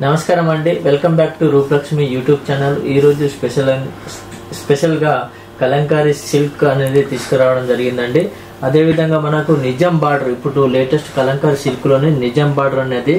నమస్కారం అండి, welcome back to Rupalakshmi YouTube channel. ఈరోజు స్పెషల్గా కలంకారీ సిల్క్ అనేది తీసుకురావడం జరిగిందండి. అదేవిధంగా మనకు నిజాం బార్డర్, ఇప్పుడు లేటెస్ట్ కలంకారీ సిల్క్లోనే నిజాం బార్డర్ అనేది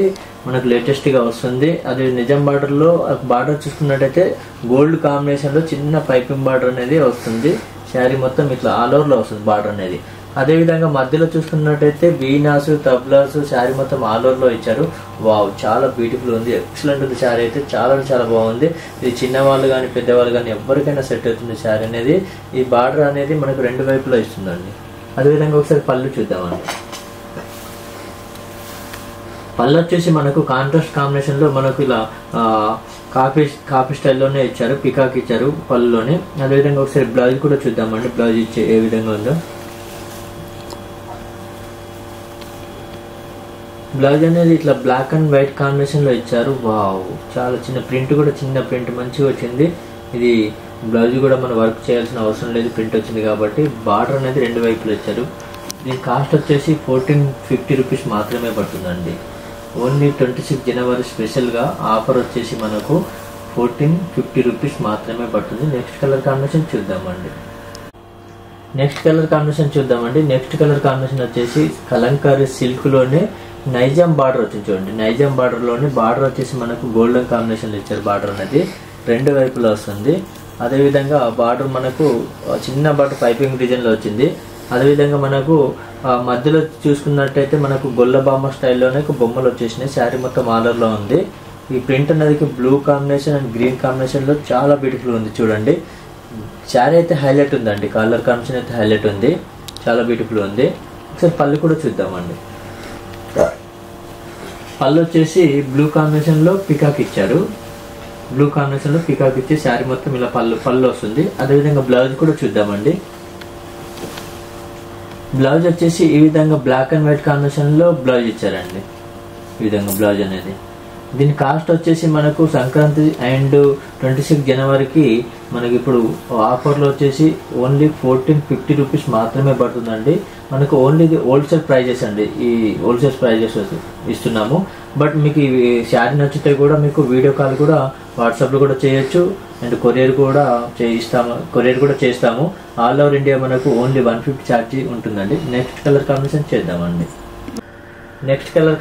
మనకు లేటెస్ట్గా వస్తుంది. అది నిజాం బార్డర్లో బార్డర్ చూసుకున్నట్టయితే గోల్డ్ కాంబినేషన్లో చిన్న పైపింగ్ బార్డర్ అనేది వస్తుంది. శారీ మొత్తం ఇట్లా ఆల్ ఓవర్లో వస్తుంది బార్డర్ అనేది. అదేవిధంగా మధ్యలో చూసుకున్నట్టయితే వీనాసు తబ్లాసు శారీ మొత్తం ఆల్ ఓవర్లో ఇచ్చారు. వావ్, చాలా బ్యూటిఫుల్ ఉంది, ఎక్సలెంట్ ఉంది. శారీ అయితే చాలా బాగుంది. ఇది చిన్నవాళ్ళు కానీ పెద్దవాళ్ళు కానీ ఎవరికైనా సెట్ అవుతుంది శారీ అనేది. ఈ బార్డర్ అనేది మనకు రెండు వైపులో ఇస్తుందండి. అదేవిధంగా ఒకసారి పళ్ళు చూద్దామండి. పళ్ళు వచ్చేసి మనకు కాంట్రాస్ట్ కాంబినేషన్లో మనకు ఇలా కాఫీ స్టైల్లోనే ఇచ్చారు, పికాక్ ఇచ్చారు పళ్ళులోనే. అదేవిధంగా ఒకసారి బ్లౌజ్ కూడా చూద్దామండి. బ్లౌజ్ ఇచ్చే ఏ విధంగా ఉందో. బ్లౌజ్ అనేది ఇట్లా బ్లాక్ అండ్ వైట్ కాంబినేషన్లో ఇచ్చారు. వావ్, చాలా చిన్న ప్రింట్ మంచిగా వచ్చింది. ఇది బ్లౌజ్ కూడా మనం వర్క్ చేయాల్సిన అవసరం లేదు, ప్రింట్ వచ్చింది కాబట్టి. బార్డర్ అనేది రెండు వైపులు ఇచ్చారు. దీని కాస్ట్ వచ్చేసి 1450 రూపీస్ మాత్రమే పడుతుందండి. ఓన్లీ 26 జనవరి స్పెషల్గా ఆఫర్ వచ్చేసి మనకు 1450 రూపీస్ మాత్రమే పడుతుంది. నెక్స్ట్ కలర్ కాంబినేషన్ చూద్దామండి. నెక్స్ట్ కలర్ కాంబినేషన్ వచ్చేసి కలంకారీ సిల్క్లోనే నైజాం బార్డర్ వచ్చింది చూడండి. నైజాం బార్డర్లోనే బార్డర్ వచ్చేసి మనకు గోల్డెన్ కాంబినేషన్లో ఇచ్చారు. బార్డర్ అనేది రెండు వైపులో వస్తుంది. అదేవిధంగా బార్డర్ మనకు చిన్న బార్డర్ పైపింగ్ డిజైన్లో వచ్చింది. అదేవిధంగా మనకు మధ్యలో చూసుకున్నట్టయితే మనకు గొల్లబామ్మ స్టైల్లోనే బొమ్మలు వచ్చేసినాయి. శారీ మొత్తం ఆర్డర్లో ఉంది. ఈ ప్రింట్ అనేది బ్లూ కాంబినేషన్ అండ్ గ్రీన్ కాంబినేషన్లో చాలా బ్యూటిఫుల్ ఉంది చూడండి. శారీ అయితే హైలైట్ ఉందండి, కలర్ కాంబినేషన్ అయితే హైలైట్ ఉంది, చాలా బ్యూటిఫుల్ ఉంది. ఒకసారి పళ్ళు కూడా చూద్దామండి. పళ్ళు వచ్చేసి బ్లూ కాంబినేషన్లో పికాక్ ఇచ్చారు. బ్లూ కాంబినేషన్లో పికాక్ ఇచ్చి శారీ మొత్తం ఇలా పళ్ళు వస్తుంది. అదేవిధంగా బ్లౌజ్ కూడా చూద్దామండి. బ్లౌజ్ వచ్చేసి ఈ విధంగా బ్లాక్ అండ్ వైట్ కాంబినేషన్లో బ్లౌజ్ ఇచ్చారండి. ఈ విధంగా బ్లౌజ్ అనేది. దీని కాస్ట్ వచ్చేసి మనకు సంక్రాంతి అండ్ 26 జనవరికి మనకి ఇప్పుడు ఆఫర్లో వచ్చేసి ఓన్లీ 1450 రూపీస్ మాత్రమే పడుతుందండి. మనకు ఓన్లీ ఇది హోల్సేల్ ప్రైజెస్ అండి. ఈ హోల్సేల్ ప్రైజెస్ ఇస్తున్నాము. బట్ మీకు ఈ శారీ నచ్చితే కూడా మీకు వీడియో కాల్ కూడా వాట్సాప్లో కూడా చేయొచ్చు అండ్ కొరియర్ కూడా చేస్తాము. ఆల్ ఓవర్ ఇండియా మనకు ఓన్లీ 150 ఛార్జ్ ఉంటుందండి. నెక్స్ట్ కలర్ కాంబినేషన్ చేద్దామండి. నెక్స్ట్ కలర్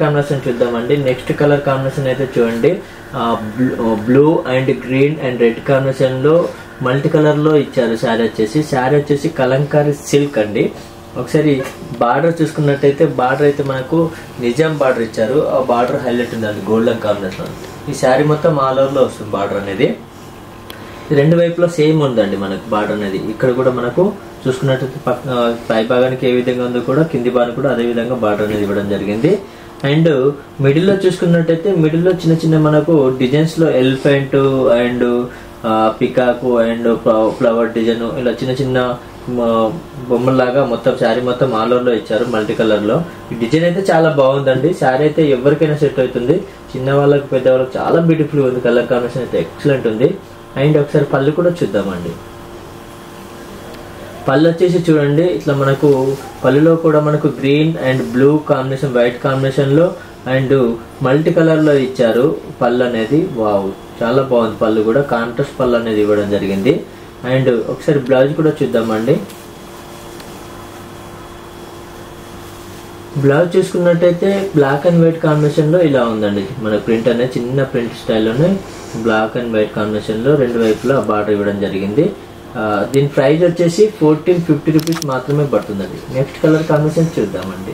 కాంబినేషన్ అయితే చూడండి. Blue and green and red కాంబినేషన్లో మల్టీ కలర్లో ఇచ్చారు. శారీ వచ్చేసి కలంకారీ సిల్క్ అండి. ఒకసారి బార్డర్ చూసుకున్నట్టయితే బార్డర్ అయితే మనకు నిజాం బార్డర్ ఇచ్చారు. ఆ బార్డర్ హైలైట్ ఉందండి, గోల్డెన్ కాంబినేషన్. ఈ శారీ మొత్తం ఆల్ ఓవర్లో వస్తుంది బార్డర్ అనేది. రెండు వైపులో సేమ్ ఉందండి మనకు బార్డర్ అనేది. ఇక్కడ కూడా మనకు చూసుకున్నట్టయితే పై భాగానికి ఏ విధంగా ఉందో కూడా కింది భాగానికి కూడా అదే విధంగా బార్డర్ అనేది ఇవ్వడం జరిగింది. అండ్ మిడిల్లో చూసుకున్నట్టయితే మిడిల్లో చిన్న మనకు డిజైన్స్ లో elephant and peacock and flower design ఇలా చిన్న బొమ్మలాగా మొత్తం శారీ మొత్తం ఆల్ ఓవర్లో ఇచ్చారు మల్టీ కలర్ లో. ఈ డిజైన్ అయితే చాలా బాగుందండి. శారీ అయితే ఎవరికైనా సెట్ అవుతుంది, చిన్న వాళ్ళకి పెద్దవాళ్ళకి చాలా బ్యూటిఫుల్ ఉంది. కలర్ కాంబినేషన్ అయితే ఎక్సలెంట్ ఉంది. అండ్ ఒకసారి పళ్ళు కూడా చూద్దామండి. పళ్ళు వచ్చేసి చూడండి, ఇట్లా మనకు పళ్ళులో కూడా మనకు green and blue combination, white కాంబినేషన్లో అండ్ మల్టీ కలర్లో ఇచ్చారు పళ్ళు అనేది. వావ్, చాలా బాగుంది. పళ్ళు కూడా కాంట్రాస్ట్ పళ్ళు అనేది ఇవ్వడం జరిగింది. అండ్ ఒకసారి బ్లౌజ్ కూడా చూద్దామండి. బ్లౌజ్ చూసుకున్నట్టయితే బ్లాక్ అండ్ వైట్ కాంబినేషన్లో ఇలా ఉందండి. మన ప్రింట్ అనేది చిన్న ప్రింట్ స్టైల్లోనే బ్లాక్ అండ్ వైట్ కాంబినేషన్లో రెండు వైపులా బార్డర్ ఇవ్వడం జరిగింది. దీని ప్రైస్ వచ్చేసి 1450 రూపీస్ మాత్రమే పడుతుందండి. నెక్స్ట్ కలర్ కాంబినేషన్ చూద్దామండి.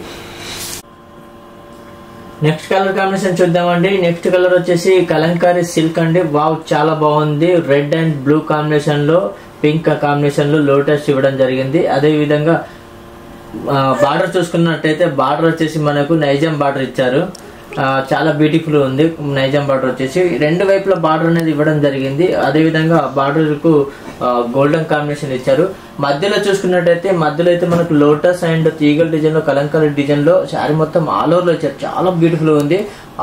నెక్స్ట్ కలర్ వచ్చేసి కలంకారీ సిల్క్ అండి. వావ్, చాలా బాగుంది. రెడ్ అండ్ బ్లూ కాంబినేషన్ లో పింక్ కాంబినేషన్ లో లోటస్ ఇవ్వడం జరిగింది. అదే విధంగా బార్డర్ చూసుకున్నట్టయితే బార్డర్ వచ్చేసి మనకు నైజాం బార్డర్ ఇచ్చారు. చాలా బ్యూటిఫుల్ ఉంది. నైజాం బార్డర్ వచ్చేసి రెండు వైపుల బార్డర్ అనేది ఇవ్వడం జరిగింది. అదే విధంగా బార్డర్ కు గోల్డెన్ కాంబినేషన్ ఇచ్చారు. మధ్యలో చూసుకున్నట్టయితే మధ్యలో అయితే మనకు లోటస్ అండ్ తీగల్ డిజైన్ లో కలంకారీ డిజైన్ లో శారీ మొత్తం ఆల్ ఓవర్ లో ఇచ్చారు. చాలా బ్యూటిఫుల్ ఉంది.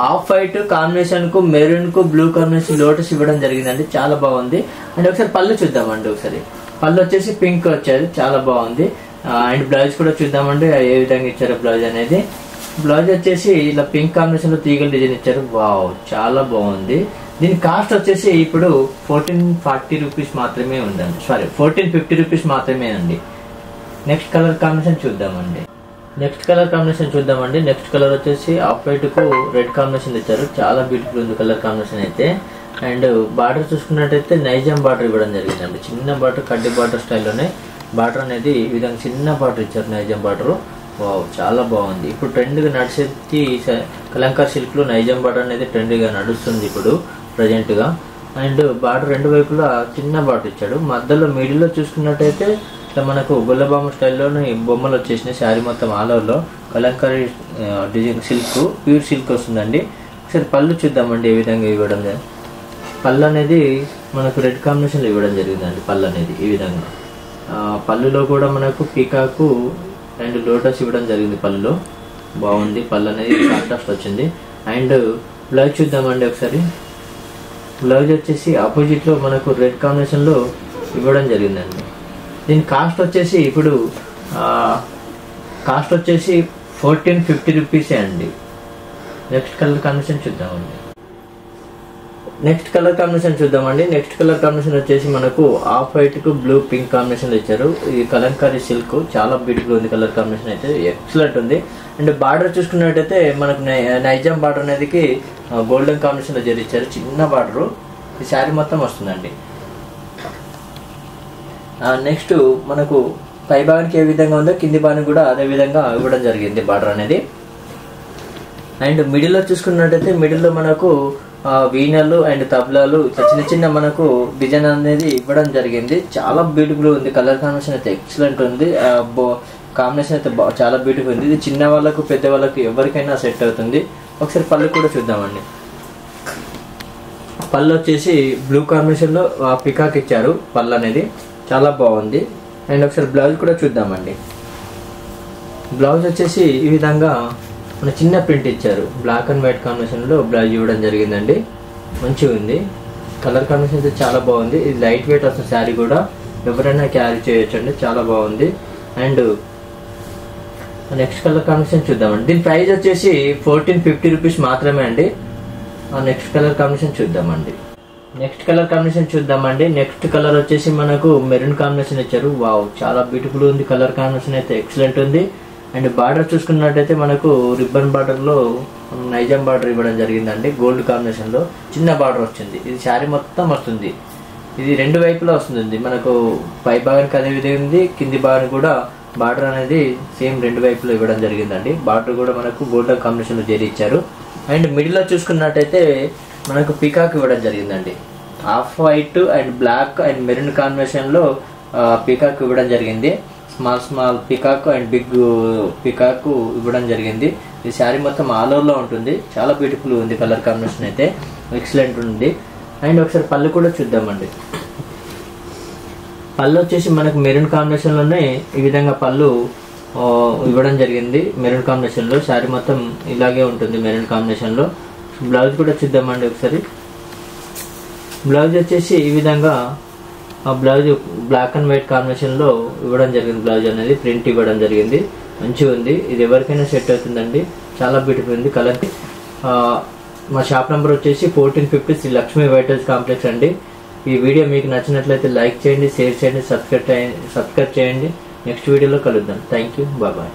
ఆఫ్ వైట్ కాంబినేషన్ కు మెరూన్ కు బ్లూ కాంబినేషన్ లోటస్ ఇవ్వడం జరిగిందండి. చాలా బాగుంది. అండ్ ఒకసారి పళ్ళు చూద్దామండి. ఒకసారి పళ్ళు వచ్చేసి పింక్ వచ్చేది, చాలా బాగుంది. అండ్ బ్లౌజ్ కూడా చూద్దామండి ఏ విధంగా ఇచ్చారో బ్లౌజ్ అనేది. బ్లౌజ్ వచ్చేసి ఇలా పింక్ కాంబినేషన్ లో తీగల డిజైన్ ఇచ్చారు. వావ్, చాలా బాగుంది. దీని కాస్ట్ వచ్చేసి ఇప్పుడు 1440 రూపీస్ మాత్రమే ఉందండి. సారీ, 1450 రూపీస్ మాత్రమే అండి. నెక్స్ట్ కలర్ కాంబినేషన్ చూద్దామండి. నెక్స్ట్ కలర్ వచ్చేసి ఆఫ్ వైట్ కు రెడ్ కాంబినేషన్ ఇచ్చారు. చాలా బ్యూటిఫుల్ ఉంది కలర్ కాంబినేషన్ అయితే. అండ్ బార్డర్ చూసుకున్నట్టయితే నైజాం బార్డర్ ఇవ్వడం జరిగిందండి. చిన్న బార్డర్, కడ్డీ బార్డర్ స్టైల్లోనే బార్డర్ అనేది ఈ విధంగా చిన్న బార్డర్ ఇచ్చారు, నైజాం బార్డర్. వావ్, చాలా బాగుంది. ఇప్పుడు ట్రెండ్గా నడిచేది కలంకారీ సిల్క్ లో నైజాం బార్డర్ అనేది ట్రెండ్గా నడుస్తుంది ఇప్పుడు ప్రజెంట్ గా. అండ్ బార్డర్ రెండు వైపులా చిన్న బార్డర్ ఇచ్చాడు. మధ్యలో మిడిల్ లో చూసుకున్నట్టయితే ఇట్లా మనకు గుల్లబామ స్టైల్లోని బొమ్మలు వచ్చేసినాయి. శారీ మొత్తం ఆల్ ఓవర్ లో Kalamkari design silk, pure silk వస్తుందండి. ఒకసారి పళ్ళు చూద్దామండి ఏ విధంగా ఇవ్వడం. పళ్ళు అనేది మనకు రెడ్ కాంబినేషన్ లో ఇవ్వడం జరిగిందండి. పళ్ళు అనేది ఈ విధంగా, పళ్ళులో కూడా మనకు పీకాకు అండ్ లోటస్ ఇవ్వడం జరిగింది. పళ్ళులో బాగుంది. పళ్ళు అనేది కాంట్రాస్ట్ వచ్చింది. అండ్ బ్లౌజ్ చూద్దామండి ఒకసారి. బ్లౌజ్ వచ్చేసి ఆపోజిట్ లో మనకు రెడ్ కాంబినేషన్ లో ఇవ్వడం జరిగిందండి. దీని కాస్ట్ వచ్చేసి ఇప్పుడు 1450 రూపీసే అండి. నెక్స్ట్ కలర్ కాంబినేషన్ చూద్దామండి. నెక్స్ట్ కలర్ కాంబినేషన్ వచ్చేసి మనకు ఆఫ్ వైట్ కు బ్లూ పింక్ కాంబినేషన్ ఇచ్చారు. ఇది కలంకారీ సిల్క్, చాలా బ్యూటిఫుల్ ఉంది కలర్ కాంబినేషన్ అయితే, ఎక్సలెంట్ ఉంది. అండ్ బార్డర్ చూసుకున్నట్టయితే మనకు నైజాం బార్డర్ అనేది గోల్డెన్ కాంబినేషన్ లో జరిచారు. చిన్న బార్డర్ ఈ శారీ మొత్తం వస్తుందండి. నెక్స్ట్ మనకు పై భాగానికి ఏ విధంగా ఉందో కింది భాగానికి కూడా అదే విధంగా ఇవ్వడం జరిగింది బార్డర్ అనేది. అండ్ మిడిల్ లో చూసుకున్నట్టయితే మిడిల్ లో మనకు వీణలు అండ్ తబలాలు చిన్న చిన్న మనకు డిజైన్ అనేది ఇవ్వడం జరిగింది. చాలా బ్యూటిఫుల్ ఉంది. కలర్ కాంబినేషన్ అయితే ఎక్సలెంట్ ఉంది. కాంబినేషన్ అయితే చాలా బ్యూటిఫుల్ ఉంది. ఇది చిన్న వాళ్ళకు పెద్ద వాళ్ళకు ఎవరికైనా సెట్ అవుతుంది. ఒకసారి పళ్ళు కూడా చూద్దామండి. పళ్ళు వచ్చేసి బ్లూ కాంబినేషన్ లో పికాక్ ఇచ్చారు. పళ్ళు అనేది చాలా బాగుంది. అండ్ ఒకసారి బ్లౌజ్ కూడా చూద్దామండి. బ్లౌజ్ వచ్చేసి ఈ విధంగా మన చిన్న ప్రింట్ ఇచ్చారు. బ్లాక్ అండ్ వైట్ కాంబినేషన్ లో బ్లౌజ్ ఇవ్వడం జరిగిందండి. మంచిగా ఉంది. కలర్ కాంబినేషన్ అయితే చాలా బాగుంది. ఇది లైట్ వెయిట్ వస్తుంది. శారీ కూడా ఎవరైనా క్యారీ చేయొచ్చు అండి. చాలా బాగుంది. అండ్ నెక్స్ట్ కలర్ కాంబినేషన్ చూద్దామండి. దీని ప్రైస్ వచ్చేసి 1450 రూపీస్ మాత్రమే అండి. నెక్స్ట్ కలర్ కాంబినేషన్ చూద్దామండి. నెక్స్ట్ కలర్ వచ్చేసి మనకు మెరూన్ కాంబినేషన్ ఇచ్చారు. వావ్, చాలా బ్యూటిఫుల్ ఉంది. కలర్ కాంబినేషన్ అయితే ఎక్సలెంట్ ఉంది. అండ్ బార్డర్ చూసుకున్నట్టయితే మనకు రిబ్బన్ బార్డర్ లో నైజాం బార్డర్ ఇవ్వడం జరిగిందండి. గోల్డ్ కాంబినేషన్ లో చిన్న బార్డర్ వచ్చింది. ఇది శారీ మొత్తం వస్తుంది. ఇది రెండు వైపులా వస్తుంది. మనకు పై భాగానికి అదే విధంగా ఉంది, కింది భాగానికి కూడా బార్డర్ అనేది సేమ్ రెండు వైపులో ఇవ్వడం జరిగిందండి. బార్డర్ కూడా మనకు గోల్డెన్ కాంబినేషన్ లో చేరి ఇచ్చారు. అండ్ మిడిల్ లో చూసుకున్నట్టయితే మనకు పికాక్ ఇవ్వడం జరిగిందండి. Off white and black and maroon combination లో పికాక్ ఇవ్వడం జరిగింది. Small peacock and big peacock ఇవ్వడం జరిగింది. ఈ శారీ మొత్తం ఆల్ ఓవర్ లో ఉంటుంది. చాలా బ్యూటిఫుల్ ఉంది. కలర్ కాంబినేషన్ అయితే ఎక్సలెంట్ ఉంది. అండ్ ఒకసారి పళ్ళు కూడా చూద్దామండి. పళ్ళు వచ్చేసి మనకు మెరూన్ కాంబినేషన్ లోనే ఈ విధంగా పళ్ళు ఇవ్వడం జరిగింది. మెరూన్ కాంబినేషన్ లో శారీ మొత్తం ఇలాగే ఉంటుంది మెరూన్ కాంబినేషన్ లో. బ్లౌజ్ కూడా చూద్దామండి ఒకసారి. బ్లౌజ్ వచ్చేసి ఈ విధంగా blouse black and white combination లో ఇవ్వడం జరిగింది. బ్లౌజ్ అనేది ప్రింట్ ఇవ్వడం జరిగింది. మంచిగా ఉంది. ఇది ఎవరికైనా సెట్ అవుతుందండి. చాలా బ్యూటిఫుల్ ఉంది కలర్. మా షాప్ నెంబర్ వచ్చేసి 1450 Shri Lakshmi white house complex అండి. ఈ వీడియో మీకు నచ్చినట్లయితే లైక్ చేయండి, షేర్ చేయండి, సబ్స్క్రైబ్ చేయండి. నెక్స్ట్ వీడియోలో కలుద్దాం. Thank you. బాయ్.